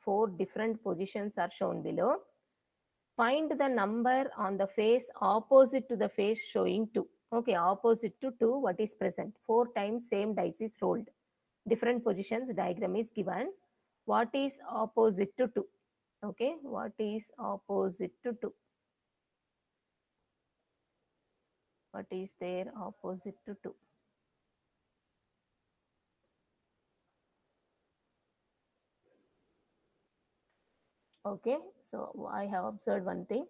4 different positions are shown below. Find the number on the face opposite to the face showing 2. Okay, opposite to 2, what is present? 4 times same dice is rolled. Different positions, diagram is given. What is opposite to 2? Okay, what is opposite to 2? What is there opposite to 2? Okay, so I have observed one thing.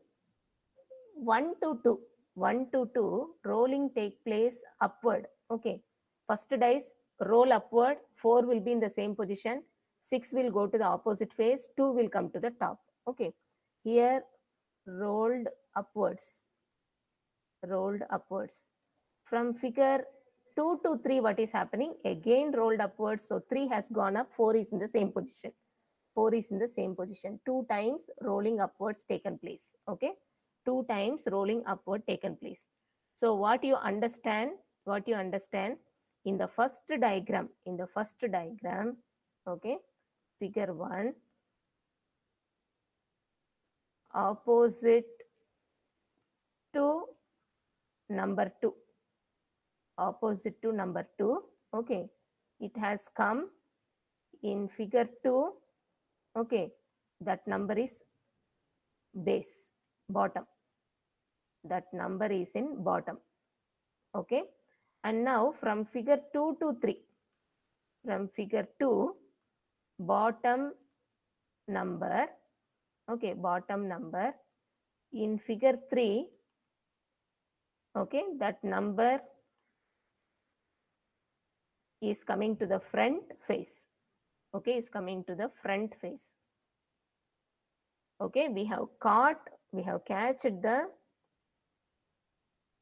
1 to 2. 1 to 2, rolling take place upward. Okay, first dice roll upward, 4 will be in the same position, 6 will go to the opposite face, 2 will come to the top. Okay, here rolled upwards. Rolled upwards. From figure 2 to 3, what is happening? Again rolled upwards, so 3 has gone up, 4 is in the same position. 4 is in the same position. 2 times rolling upwards taken place. Okay, 2 times rolling upward taken place. So what you understand in the first diagram, okay, figure 1, opposite to number 2, opposite to number 2, okay, it has come in figure 2, okay, that number is base, bottom, that number is in bottom. Okay, and now from figure 2 to 3, from figure 2, bottom number, okay, bottom number, in figure 3, okay, that number is coming to the front face. Okay, is coming to the front face. Okay, we have catched the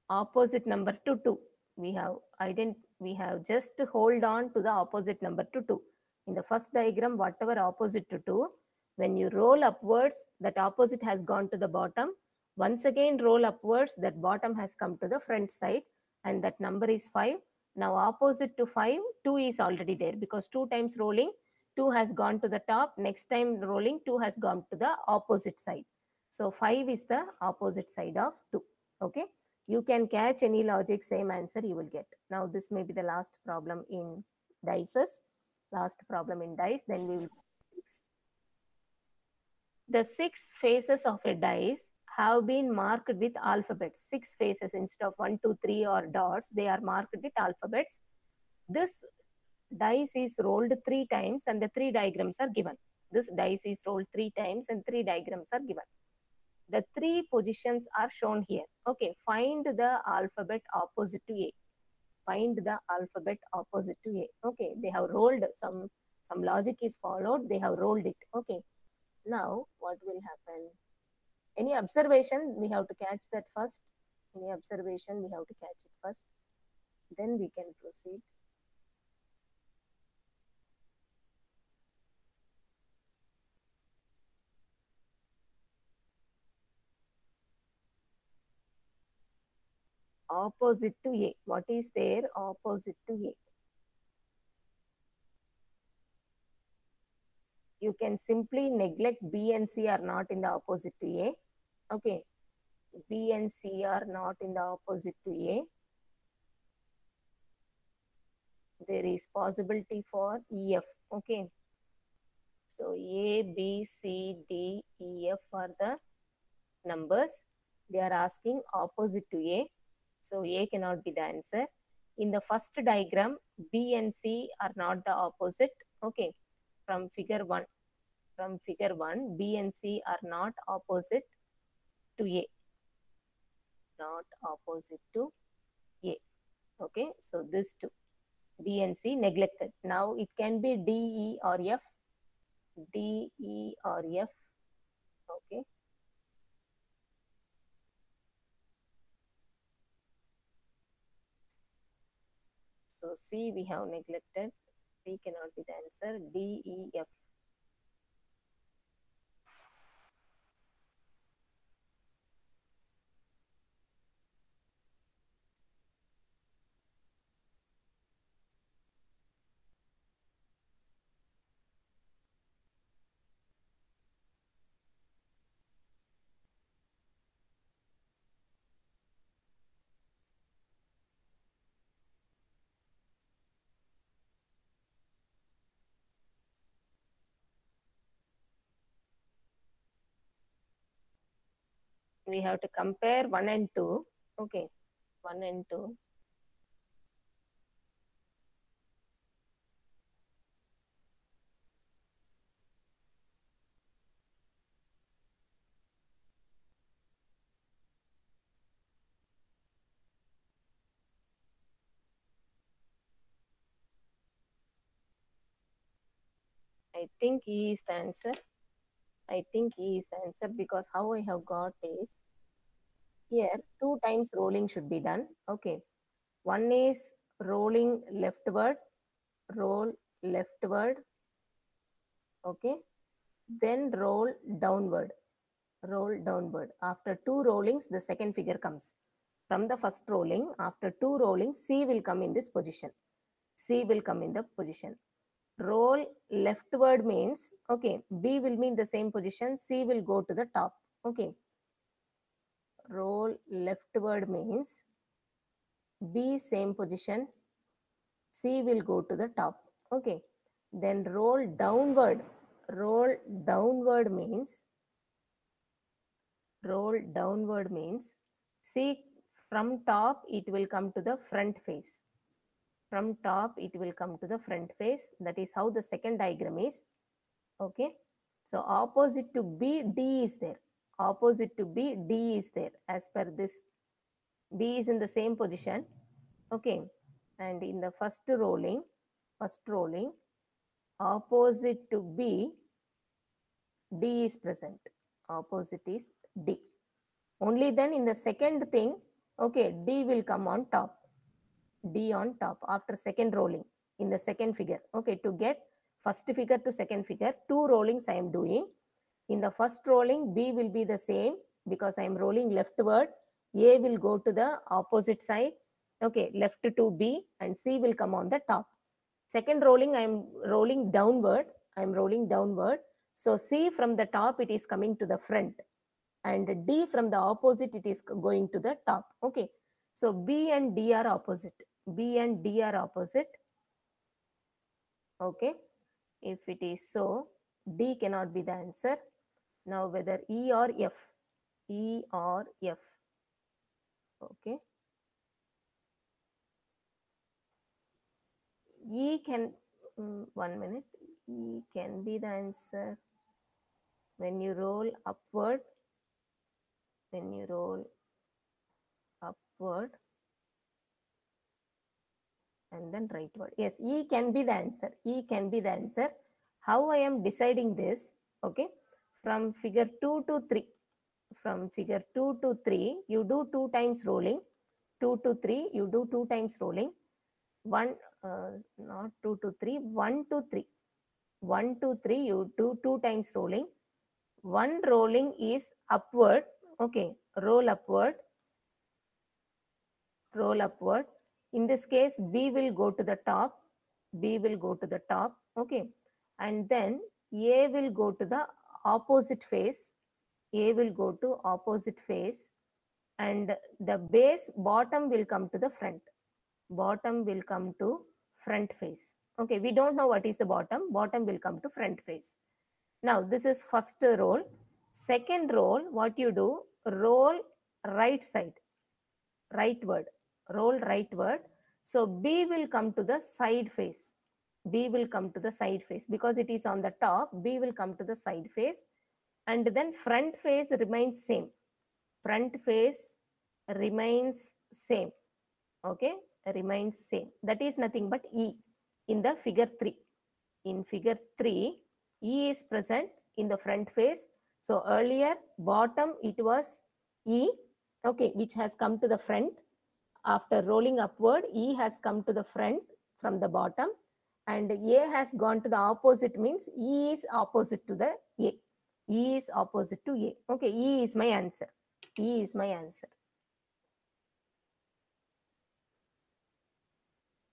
opposite number to 2. We have just hold on to the opposite number to 2. In the first diagram, whatever opposite to 2, when you roll upwards, that opposite has gone to the bottom. Once again roll upwards, that bottom has come to the front side, and that number is 5. Now opposite to 5, 2 is already there, because 2 times rolling, 2 has gone to the top. Next time rolling, 2 has gone to the opposite side. So 5 is the opposite side of 2. Okay, you can catch any logic, same answer you will get. Now this may be the last problem in dices. Last problem in dice, then we will. The 6 faces of a dice have been marked with alphabets. 6 faces instead of 1, 2, 3 or dots, they are marked with alphabets. This dice is rolled 3 times and the 3 diagrams are given. This dice is rolled 3 times and 3 diagrams are given. The 3 positions are shown here. Okay, find the alphabet opposite to A. Find the alphabet opposite to A. Okay, they have rolled, some logic is followed, they have rolled it. Okay, now what will happen? Any observation, we have to catch that first. Any observation, we have to catch it first. Then we can proceed. Opposite to A. What is there opposite to A? You can simply neglect B and C are not in the opposite to A. Okay, B and C are not in the opposite to A. There is possibility for EF. Okay, so A, B, C, D, E, F are the numbers. They are asking opposite to A. So A cannot be the answer. In the first diagram, B and C are not the opposite. Okay, from figure 1. From figure 1, B and C are not opposite to A. Not opposite to A. Okay, so this two, B and C neglected. Now it can be D, E or F. D, E or F. Okay. So C we have neglected. C cannot be the answer. D, E, F. We have to compare 1 and 2. Okay, 1 and 2. I think E is the answer. I think E is the answer because how I have got is here 2 times rolling should be done. Okay, one is rolling leftward, roll leftward. Okay, then roll downward. After 2 rollings, the second figure comes. From the first rolling, after 2 rollings, C will come in this position. C will come in the position. Roll leftward means, okay, B will be in the same position, C will go to the top. Okay, roll leftward means B same position, C will go to the top. Okay, then roll downward. Roll downward means see from top it will come to the front face. From top it will come to the front face. That is how the second diagram is. Okay, so opposite to B, D is there. Opposite to B, D is there. As per this, B is in the same position. Okay, and in the first rolling, opposite to B, D is present. Opposite is D. Only then in the second thing, okay, D will come on top. D on top after second rolling in the second figure. Okay, to get first figure to second figure, 2 rollings I am doing. In the first rolling, B will be the same because I am rolling leftward. A will go to the opposite side. Okay, left to B and C will come on the top. Second rolling, I am rolling downward. So C from the top, it is coming to the front. And D from the opposite, it is going to the top. Okay, so B and D are opposite. Okay, if it is so, D cannot be the answer. Now whether E or F. Okay, E can 1 minute. E can be the answer when you roll upward. And then rightward. Yes, E can be the answer. How I am deciding this? Okay, from figure 2 to 3. You do 2 times rolling. 2 to 3, you do 2 times rolling. 1, not 2 to 3, 1 to 3. 1 to 3, you do 2 times rolling. One rolling is upward. Okay, roll upward. In this case, B will go to the top. Okay, and then A will go to the opposite face. And the base bottom will come to the front. Face. Okay, we don't know what is the bottom. Bottom will come to front face. Now this is first roll. Second roll, what you do? Roll right side. Roll rightward. So B will come to the side face. Because it is on the top. B will come to the side face. And then front face remains same. Okay, remains same. That is nothing but E in the figure 3. In figure 3, E is present in the front face. So earlier bottom it was E, okay, which has come to the front. After rolling upward, E has come to the front from the bottom, and A has gone to the opposite, means E is opposite to the A. Okay, E is my answer.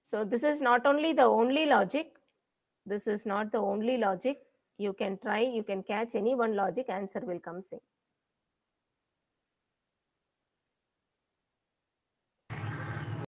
So this is not only the only logic. You can try, you can catch any one logic, answer will come same.